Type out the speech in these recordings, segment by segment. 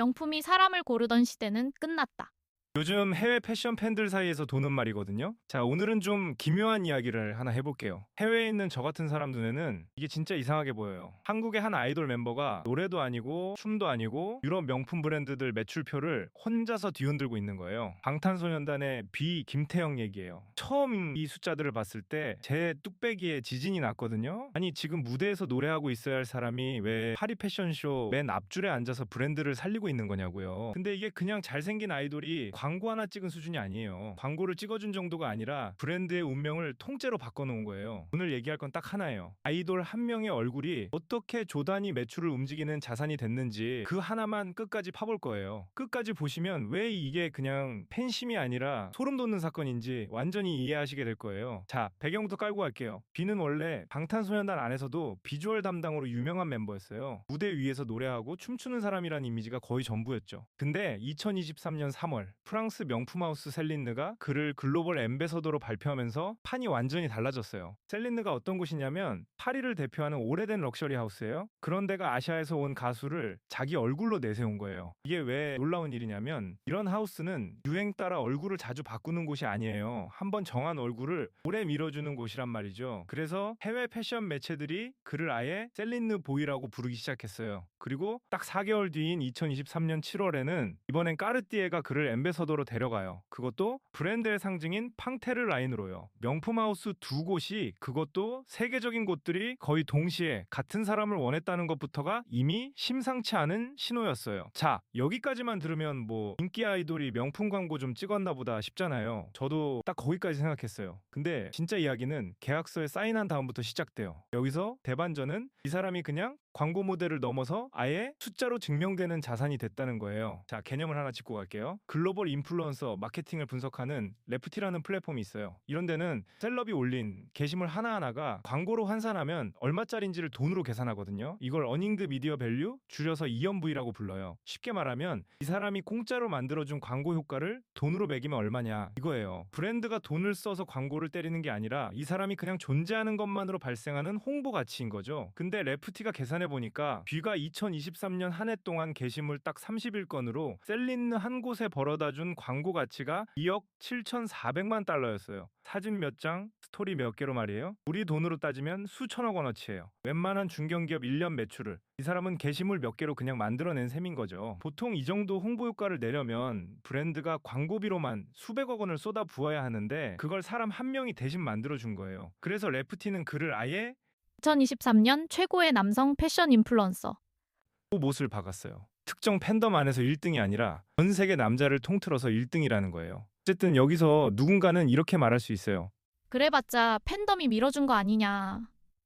명품이 사람을 고르던 시대는 끝났다. 요즘 해외 패션 팬들 사이에서 도는 말이거든요. 자, 오늘은 좀 기묘한 이야기를 하나 해볼게요. 해외에 있는 저 같은 사람 눈에는 이게 진짜 이상하게 보여요. 한국의 한 아이돌 멤버가 노래도 아니고 춤도 아니고 유럽 명품 브랜드들 매출표를 혼자서 뒤흔들고 있는 거예요. 방탄소년단의 B 김태형 얘기예요. 처음 이 숫자들을 봤을 때 제 뚝배기에 지진이 났거든요. 아니, 지금 무대에서 노래하고 있어야 할 사람이 왜 파리 패션쇼 맨 앞줄에 앉아서 브랜드를 살리고 있는 거냐고요. 근데 이게 그냥 잘생긴 아이돌이 광고 하나 찍은 수준이 아니에요. 광고를 찍어준 정도가 아니라 브랜드의 운명을 통째로 바꿔놓은 거예요. 오늘 얘기할 건 딱 하나예요. 아이돌 한 명의 얼굴이 어떻게 조단위 매출을 움직이는 자산이 됐는지 그 하나만 끝까지 파볼 거예요. 끝까지 보시면 왜 이게 그냥 팬심이 아니라 소름 돋는 사건인지 완전히 이해하시게 될 거예요. 자, 배경부터 깔고 갈게요. 비는 원래 방탄소년단 안에서도 비주얼 담당으로 유명한 멤버였어요. 무대 위에서 노래하고 춤추는 사람이란 이미지가 거의 전부였죠. 근데 2023년 3월 프랑스 명품하우스 셀린느가 그를 글로벌 앰베서더로 발표하면서 판이 완전히 달라졌어요. 셀린느가 어떤 곳이냐면 파리를 대표하는 오래된 럭셔리 하우스예요. 그런 데가 아시아에서 온 가수를 자기 얼굴로 내세운 거예요. 이게 왜 놀라운 일이냐면 이런 하우스는 유행 따라 얼굴을 자주 바꾸는 곳이 아니에요. 한번 정한 얼굴을 오래 밀어주는 곳이란 말이죠. 그래서 해외 패션 매체들이 그를 아예 셀린느 보이라고 부르기 시작했어요. 그리고 딱 4개월 뒤인 2023년 7월에는 이번엔 까르띠에가 그를 앰베서더로 데려가요. 그것도 브랜드의 상징인 팡테르 라인으로요. 명품 하우스 두 곳이, 그것도 세계적인 곳들이 거의 동시에 같은 사람을 원했다는 것부터가 이미 심상치 않은 신호였어요. 자, 여기까지만 들으면 뭐 인기 아이돌이 명품 광고 좀 찍었나 보다 싶잖아요. 저도 딱 거기까지 생각했어요. 근데 진짜 이야기는 계약서에 사인한 다음부터 시작돼요. 여기서 대반전은 이 사람이 그냥 광고 모델을 넘어서 아예 숫자로 증명되는 자산이 됐다는 거예요. 자, 개념을 하나 짚고 갈게요. 글로벌 인플루언서 마케팅을 분석하는 레프티라는 플랫폼이 있어요. 이런 데는 셀럽이 올린 게시물 하나하나가 광고로 환산하면 얼마짜리인지를 돈으로 계산하거든요. 이걸 어닝드 미디어 밸류, 줄여서 EMV라고 불러요. 쉽게 말하면 이 사람이 공짜로 만들어준 광고 효과를 돈으로 매기면 얼마냐 이거예요. 브랜드가 돈을 써서 광고를 때리는 게 아니라 이 사람이 그냥 존재하는 것만으로 발생하는 홍보 가치인 거죠. 근데 레프티가 계산해 보니까 뷔가 2023년 한 해 동안 게시물 딱 31건으로 셀린느 한 곳에 벌어다준 광고 가치가 2억 7,400만 달러였어요. 사진 몇 장, 스토리 몇 개로 말이에요. 우리 돈으로 따지면 수천억 원어치예요. 웬만한 중견기업 1년 매출을 이 사람은 게시물 몇 개로 그냥 만들어낸 셈인 거죠. 보통 이 정도 홍보 효과를 내려면 브랜드가 광고비로만 수백억 원을 쏟아 부어야 하는데 그걸 사람 한 명이 대신 만들어준 거예요. 그래서 레프티는 그를 아예 2023년 최고의 남성 패션 인플루언서. 못을 박았어요. 특정 팬덤 안에서 1등이 아니라 전 세계 남자를 통틀어서 1등이라는 거예요. 어쨌든 여기서 누군가는 이렇게 말할 수 있어요. 그래봤자 팬덤이 밀어준 거 아니냐.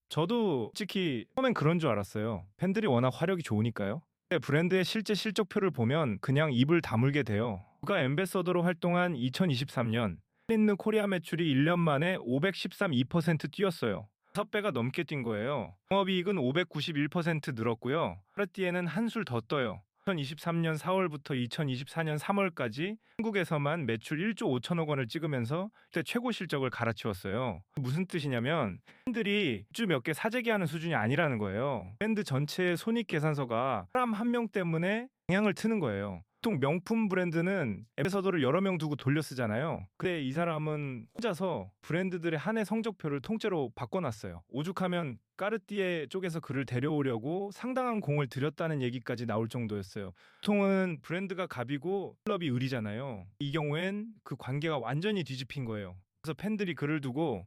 저도 솔직히 처음엔 그런 줄 알았어요. 팬들이 워낙 화력이 좋으니까요. 근데 브랜드의 실제 실적표를 보면 그냥 입을 다물게 돼요. 그가 엠베서더로 활동한 2023년 셀린느 코리아 매출이 1년 만에 513% 뛰었어요. 5배가 넘게 뛴 거예요. 영업이익은 591% 늘었고요. 카르띠에는 한술 더 떠요. 2023년 4월부터 2024년 3월까지 한국에서만 매출 1조 5천억 원을 찍으면서 그때 최고 실적을 갈아치웠어요. 무슨 뜻이냐면 팬들이 주 몇 개 사재기하는 수준이 아니라는 거예요. 밴드 전체의 손익 계산서가 사람 한 명 때문에 방향을 트는 거예요. 보통 명품 브랜드는 앰베서더를 여러 명 두고 돌려 쓰잖아요. 근데 이 사람은 혼자서 브랜드들의 한 해 성적표를 통째로 바꿔놨어요. 오죽하면 까르띠에 쪽에서 그를 데려오려고 상당한 공을 들였다는 얘기까지 나올 정도였어요. 보통은 브랜드가 갑이고 클럽이 을이잖아요. 이 경우엔 그 관계가 완전히 뒤집힌 거예요. 그래서 팬들이 그를 두고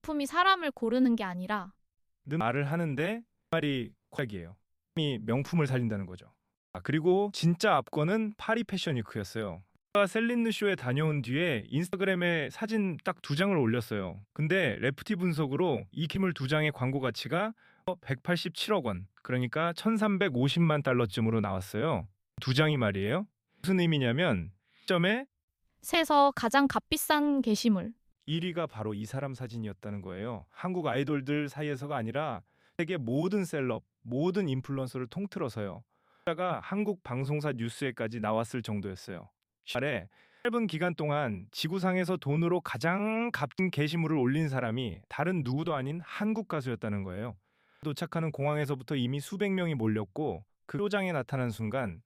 품이 사람을 고르는 게 아니라 는 말을 하는데 그 말이 콜이에요. 이 명품을 살린다는 거죠. 그리고 진짜 압권은 파리 패션 위크였어요. 제가 셀린느 쇼에 다녀온 뒤에 인스타그램에 사진 딱 2장을 올렸어요. 근데 레프티 분석으로 이 기물 2장의 광고 가치가 187억 원, 그러니까 1350만 달러쯤으로 나왔어요. 2장이 말이에요. 무슨 의미냐면 시점에 세서 가장 값비싼 게시물. 1위가 바로 이 사람 사진이었다는 거예요. 한국 아이돌들 사이에서가 아니라 세계 모든 셀럽, 모든 인플루언서를 통틀어서요. 숫자가 한국 방송사 뉴스에까지 나왔을 정도였어요. 아래 짧은 기간 동안 지구상에서 돈으로 가장 값진 게시물을 올린 사람이 다른 누구도 아닌 한국 가수였다는 거예요. 도착하는 공항에서부터 이미 수백 명이 몰렸고 그 표장에 나타난 순간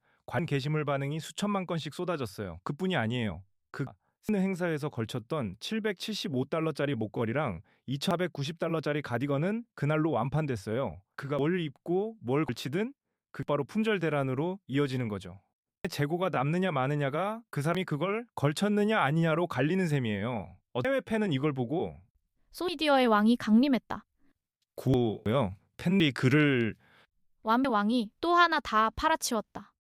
게시물 반응이 수천만 건씩 쏟아졌어요. 그뿐이 아니에요. 그 쓰는 행사에서 걸쳤던 775달러짜리 목걸이랑 2,490달러짜리 가디건은 그날로 완판됐어요. 그가 뭘 입고 뭘 걸치든 그 바로 품절 대란으로 이어지는 거죠. 재고가 남느냐 마느냐가 그 사람이 그걸 걸쳤느냐 아니냐로 갈리는 셈이에요. 해외 팬은 이걸 보고 소미디어의 왕이 강림했다. 고요. 팬들이 그를 완의 왕이 또 하나 다 팔아치웠다.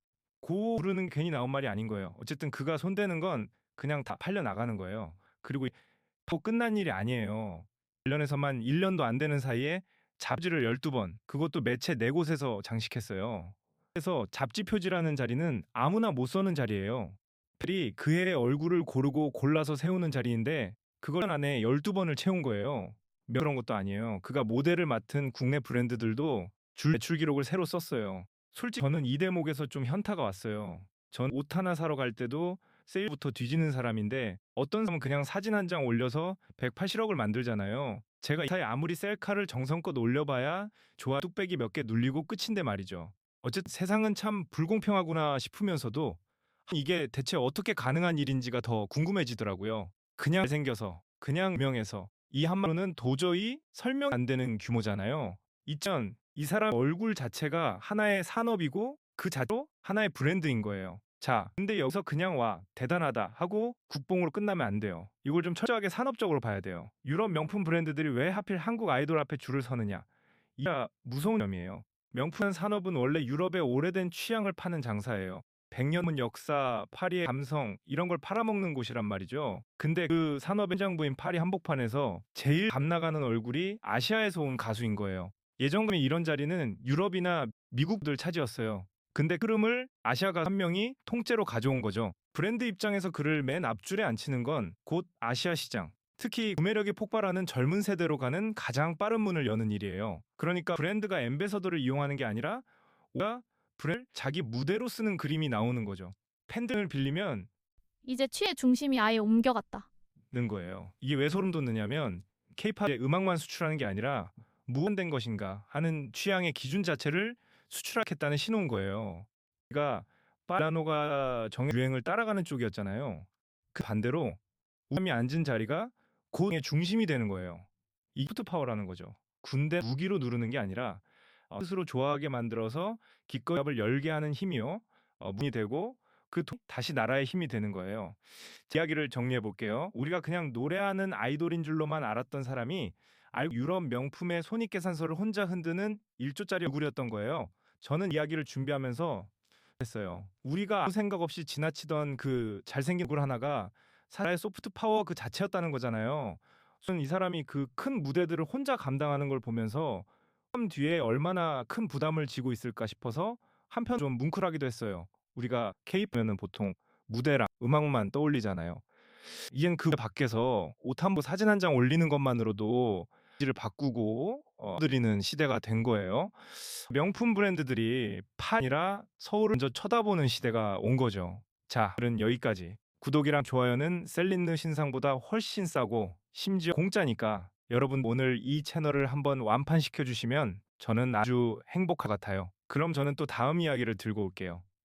고 부르는 게 괜히 나온 말이 아닌 거예요. 어쨌든 그가 손대는 건 그냥 다 팔려 나가는 거예요. 그리고 또 끝난 일이 아니에요. 관련해서만 1년도 안 되는 사이에 잡지를 12번, 그것도 매체 4곳에서 장식했어요. 그래서 잡지 표지라는 자리는 아무나 못 서는 자리예요. 들이 그의 얼굴을 고르고 골라서 세우는 자리인데 그걸 안에 12번을 채운 거예요. 그런 것도 아니에요. 그가 모델을 맡은 국내 브랜드들도 매출 기록을 새로 썼어요. 솔직히 저는 이 대목에서 좀 현타가 왔어요. 전 옷 하나 사러 갈 때도 세일부터 뒤지는 사람인데 어떤 사람은 그냥 사진 한 장 올려서 180억을 만들잖아요. 제가 이 사이 아무리 셀카를 정성껏 올려봐야 좋아 뚝배기 몇 개 눌리고 끝인데 말이죠. 어쨌든 세상은 참 불공평하구나 싶으면서도 이게 대체 어떻게 가능한 일인지가 더 궁금해지더라고요. 그냥 생겨서, 그냥 유명해서 이 한마로는 도저히 설명 안 되는 규모잖아요. 이 사람 얼굴 자체가 하나의 산업이고 그 자체로 하나의 브랜드인 거예요. 자, 근데 여기서 그냥 와, 대단하다 하고 국뽕으로 끝나면 안 돼요. 이걸 좀 철저하게 산업적으로 봐야 돼요. 유럽 명품 브랜드들이 왜 하필 한국 아이돌 앞에 줄을 서느냐? 이가 무서운 점이에요. 명품 산업은 원래 유럽의 오래된 취향을 파는 장사예요. 100년 역사, 파리의 감성 이런 걸 팔아먹는 곳이란 말이죠. 근데 그 산업 현장부인 파리 한복판에서 제일 감나가는 얼굴이 아시아에서 온 가수인 거예요. 예전에 이런 자리는 유럽이나 미국들 차지였어요. 근데 흐름을 아시아 가수 한 명이 통째로 가져온 거죠. 브랜드 입장에서 그를 맨 앞줄에 앉히는 건 곧 아시아 시장, 특히 구매력이 폭발하는 젊은 세대로 가는 가장 빠른 문을 여는 일이에요. 그러니까 브랜드가 앰베서더를 이용하는 게 아니라 오히려 브랜드를 자기 무대로 쓰는 그림이 나오는 거죠. 팬들을 빌리면 이제 취의 중심이 아예 옮겨갔다. 는 거예요. 이게 왜 소름 돋느냐면 케이팝의 음악만 수출하는 게 아니라 무언된 것인가 하는 취향의 기준 자체를 수출하겠다는 신호인 거예요. 그러니까 파라노가 정의 유행을 따라가는 쪽이었잖아요. 그 반대로 우람이 앉은 자리가 고의 중심이 되는 거예요. 이 소프트 파워라는 거죠. 군대 무기로 누르는 게 아니라 스스로 좋아하게 만들어서 기꺼이 을 열게 하는 힘이요. 문이 되고 다시 나라의 힘이 되는 거예요. 이야기를 정리해 볼게요. 우리가 그냥 노래하는 아이돌인 줄로만 알았던 사람이 알고 유럽 명품의 손익계산서를 혼자 흔드는 1조짜리 얼굴이었던 거예요. 저는 이야기를 준비하면서 했어요. 우리가 아무 생각 없이 지나치던 그 잘생긴 얼굴 하나가 사람의 소프트 파워 그 자체였다는 거잖아요. 저는 이 사람이 그 큰 무대들을 혼자 감당하는 걸 보면서 뒤에 얼마나 큰 부담을 지고 있을까 싶어서 한편 좀 뭉클하기도 했어요. 우리가 K-팝면은 보통 무대랑 음악만 떠올리잖아요. 이젠 그 밖에서 옷 한 번 사진 한 장 올리는 것만으로도 이미지를 바꾸고 드리는 시대가 된 거예요. 명품 브랜드들이 판이라 서울을 먼저 쳐다보는 시대가 온 거죠. 자, 오늘은 여기까지. 구독이랑 좋아요는 셀린느 신상보다 훨씬 싸고 심지어 공짜니까 여러분 오늘 이 채널을 한번 완판시켜 주시면 저는 아주 행복할 것 같아요. 그럼 저는 또 다음 이야기를 들고 올게요.